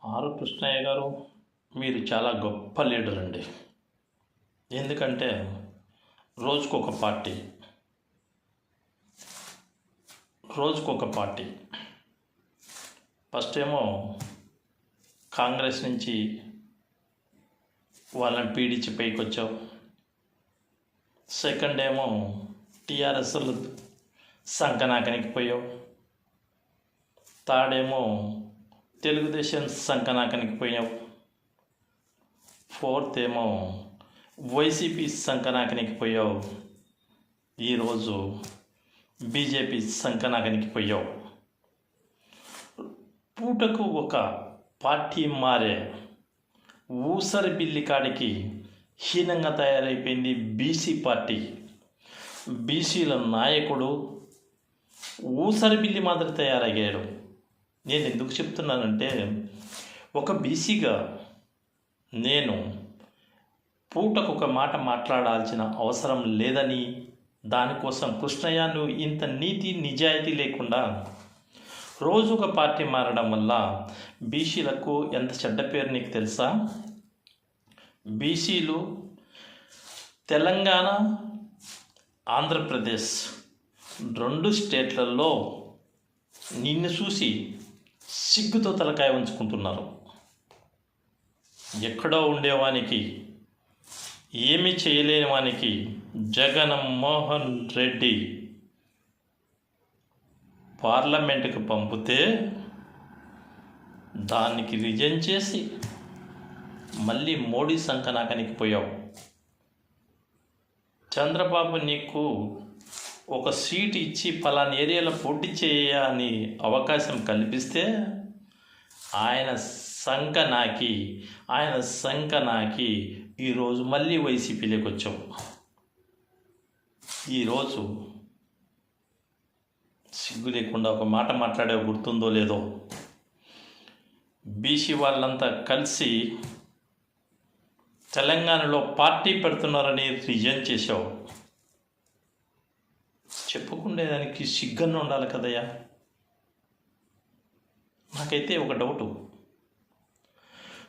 Are Krishnaiah గారు, మీరు చాలా గొప్ప లీడర్ అండి. ఎందుకంటే రోజుకొక పార్టీ రోజుకొక పార్టీ ఫస్ట్ ఏమో కాంగ్రెస్ నుంచి వాళ్ళని పీడించి పైకి వచ్చావు. సెకండ్ ఏమో టీఆర్ఎస్ సంకనాకనికి పోయావు. థర్డ్ ఏమో తెలుగుదేశం సంకనాకనికి పోయావు. ఫోర్త్ ఏమో వైసీపీ సంకనాకనికి పోయావు. ఈరోజు బీజేపీ సంకనాకనికి పోయావు. పూటకు ఒక పార్టీ మారే ఊసరి బిల్లి కాడికి హీనంగా తయారైపోయింది బీసీ పార్టీ. బీసీల నాయకుడు ఊసరి బిల్లి మాదిరి తయారయ్యాడు. నేను ఎందుకు చెప్తున్నానంటే, ఒక బీసీగా నేను పూటకు ఒక మాట మాట్లాడాల్సిన అవసరం లేదని, దానికోసం కృష్ణయ్య నువ్వు ఇంత నీతి నిజాయితీ లేకుండా రోజు ఒక పార్టీ మారడం వల్ల బీసీలకు ఎంత చెడ్డ పేరు నీకు తెలుసా? బీసీలు తెలంగాణ, ఆంధ్రప్రదేశ్ 2 స్టేట్లలో నిన్ను చూసి సిగ్గుతో తలకాయ ఉంచుకుంటున్నారు. ఎక్కడో ఉండేవానికి, ఏమీ చేయలేని వానికి జగన్మోహన్ రెడ్డి పార్లమెంటుకు పంపితే దానికి రిజైన్ చేసి మళ్ళీ మోడీ సంకనాకనికి పోయావు. చంద్రబాబు నీకు ఒక సీట్ ఇచ్చి పలానా ఏరియాలో పోటీ చేయని అవకాశం కల్పిస్తే ఆయన సంకనాకి ఈరోజు మళ్ళీ వైసీపీలోకి వచ్చావు. ఈరోజు సిగ్గు లేకుండా ఒక మాట మాట్లాడే గుర్తుందో లేదో, బీసీ వాళ్ళంతా కలిసి తెలంగాణలో పార్టీ పెడుతున్నారని రిజైన్ చేశావు. చెప్పుకునేదానికి సిగ్గన్న ఉండాలి కదయ్యా. నాకైతే ఒక డౌటు,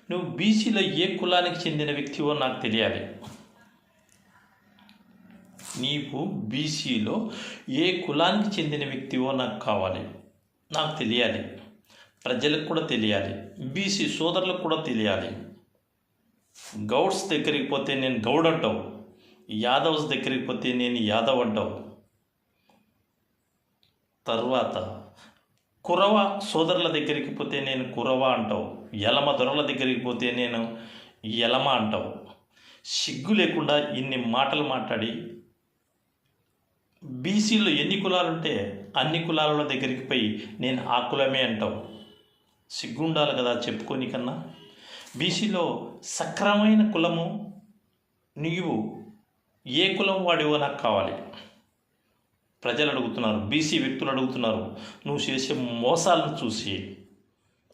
నువ్వు బీసీలో ఏ కులానికి చెందిన వ్యక్తివో నాకు తెలియాలి. నీవు బీసీలో ఏ కులానికి చెందిన వ్యక్తివో నాకు కావాలి, నాకు తెలియాలి. ప్రజలకు కూడా తెలియాలి, బీసీ సోదరులకు కూడా తెలియాలి. గౌడ్స్ దగ్గరికి పోతే నేను గౌడ్ అంటావు, యాదవ్స్ దగ్గరికి పోతే నేను యాదవ్ అంటావు. తర్వాత కురవ సోదరుల దగ్గరికి పోతే నేను కురవ అంటావు, యలమ దొరల దగ్గరికి పోతే నేను యలమ అంటావు. సిగ్గు లేకుండా ఇన్ని మాటలు మాట్లాడి బీసీలో ఎన్ని కులాలుంటే అన్ని కులాల దగ్గరికి పోయి నేను ఆ కులమే అంటావు. సిగ్గుండాలి కదా చెప్పుకోని కన్నా. బీసీలో సక్రమైన కులము నీవు ఏ కులం వాడివో నాకు కావాలి. ప్రజలు అడుగుతున్నారు, బీసీ వ్యక్తులు అడుగుతున్నారు. నువ్వు చేసే మోసాలను చూసి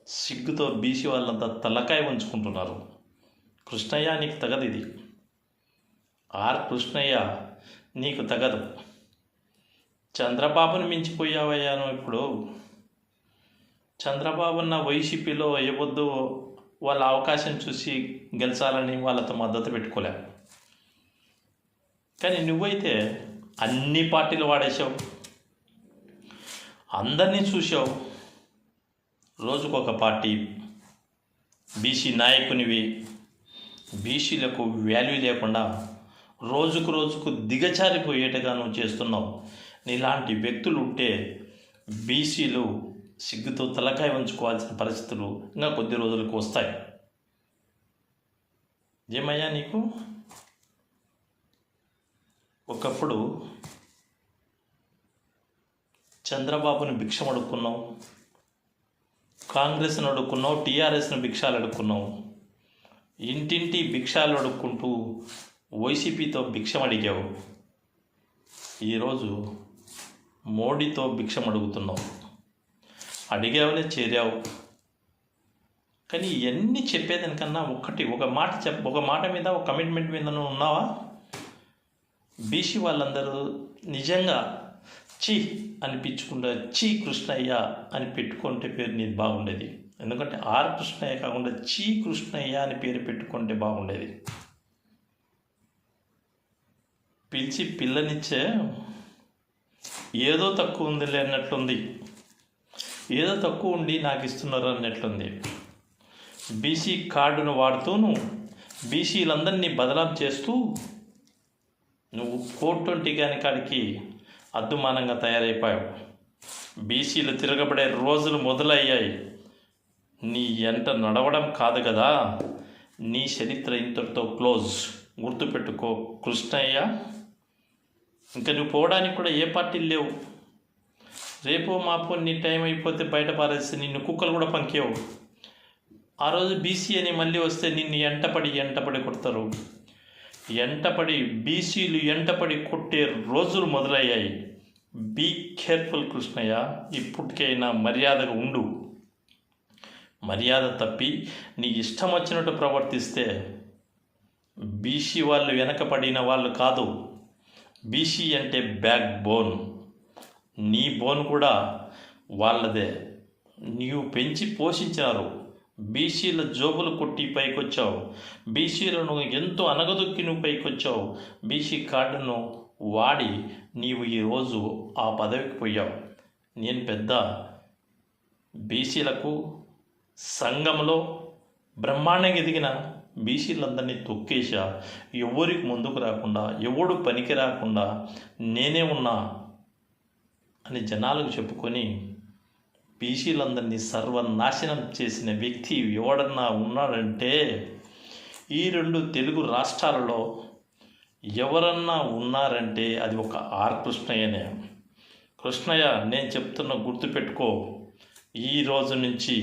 సిగ్గుతో బీసీ వాళ్ళంతా తలకాయ ఉంచుకుంటున్నారు. కృష్ణయ్య నీకు తగదు ఇది. ఆర్ కృష్ణయ్య నీకు తగదు. చంద్రబాబుని మించిపోయావయ్యా నువ్వు. ఇప్పుడు చంద్రబాబున్న వైసీపీలో ఇవ్వద్దు, వాళ్ళ అవకాశం చూసి గెలిచాలని వాళ్ళతో మద్దతు పెట్టుకోలే. కానీ నువ్వైతే అన్ని పార్టీలు వాడేసావు, అందరినీ చూసావు. రోజుకొక పార్టీ, బీసీ నాయకునివి. బీసీలకు వాల్యూ లేకుండా రోజుకు దిగజారిపోయేట్టుగా నువ్వు చేస్తున్నావు. నీలాంటి వ్యక్తులు ఉంటే బీసీలు సిగ్గుతో తలకాయ ఉంచుకోవాల్సిన పరిస్థితులు ఇంకా కొద్ది రోజులకు వస్తాయి. ఏమయ్యా నీకు? ఒకప్పుడు చంద్రబాబుని భిక్షం అడుక్కున్నావు, కాంగ్రెస్ను అడుక్కున్నావు, టీఆర్ఎస్ను భిక్షాలు అడుక్కున్నావు. ఇంటింటి భిక్షాలు అడుక్కుంటూ వైసీపీతో భిక్షం అడిగావు. ఈరోజు మోడీతో భిక్షం అడుగుతున్నావు. అడిగావులే, చేరావు. కానీ ఇవన్నీ చెప్పేదానికన్నా ఒక మాట మీద, ఒక కమిట్మెంట్ మీద నువ్వు ఉన్నావా? బీసీ వాళ్ళందరూ నిజంగా చీ అనిపించుకుంటా, చీ కృష్ణయ్య అని పెట్టుకుంటే పేరు నీది బాగుండేది. ఎందుకంటే ఆర్ కృష్ణయ్య కాకుండా చీ కృష్ణయ్య అని పేరు పెట్టుకుంటే బాగుండేది. పిలిచి పిల్లనిచ్చే ఏదో తక్కువ ఉందిలే అన్నట్లుంది, ఏదో తక్కువ ఉండి నాకు ఇస్తున్నారు అన్నట్లుంది. బీసీ కార్డును వాడుతూను బీసీలందరినీ బదలాం చేస్తూ నువ్వు 420 కాని కాడికి అద్దుమానంగా తయారైపోయావు. బీసీలు తిరగబడే రోజులు మొదలయ్యాయి. నీ ఎంట నడవడం కాదు కదా, నీ చరిత్ర ఇంతటితో క్లోజ్. గుర్తుపెట్టుకో కృష్ణయ్య. ఇంకా నువ్వు పోవడానికి కూడా ఏ పార్టీలు లేవు. రేపో మాపో నీ టైం అయిపోతే బయట పారేస్తే నిన్ను కుక్కలు కూడా పంకేవు. ఆ రోజు బీసీ అని మళ్ళీ వస్తే నిన్ను ఎంటపడి కొడతారు. బీసీలు ఎంటపడి కొట్టే రోజులు మొదలయ్యాయి. Be careful Krishnayya. ఇప్పటికైనా మర్యాదగా ఉండు. మర్యాద తప్పి నీ ఇష్టం వచ్చినట్టు ప్రవర్తిస్తే బీసీ వాళ్ళు వెనకపడిన వాళ్ళు కాదు. బీసీ అంటే బ్యాక్ బోన్. నీ బోన్ కూడా వాళ్ళదే. నీవు పెంచి పోషించినారు. బీసీల జోబులు కొట్టి పైకొచ్చావు. బీసీలను ఎంతో అనగదొక్కి నువ్వు పైకొచ్చావు. బీసీ కార్డును వాడి నీవు ఈరోజు ఆ పదవికి పోయావు. నేను పెద్ద బీసీలకు సంఘంలో బ్రహ్మాండంగా ఎదిగిన బీసీలందరినీ తొక్కేసా. ఎవరికి ముందుకు రాకుండా, ఎవడు పనికి రాకుండా నేనే ఉన్నా అని జనాలకు చెప్పుకొని బీసీలందరినీ సర్వనాశనం చేసిన వ్యక్తి ఎవడన్నా ఉన్నాడంటే ఈ 2 తెలుగు రాష్ట్రాలలో ఎవరన్నా ఉన్నారంటే అది ఒక ఆర్ కృష్ణయ్యనే. కృష్ణయ్య, నేను చెప్తున్న గుర్తుపెట్టుకో. ఈ రోజు నుంచి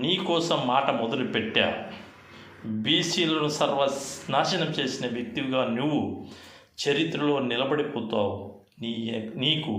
నీకోసం మాట మొదలుపెట్టా. బీసీలను సర్వనాశనం చేసిన వ్యక్తిగా నువ్వు చరిత్రలో నిలబడిపోతావు. నీకు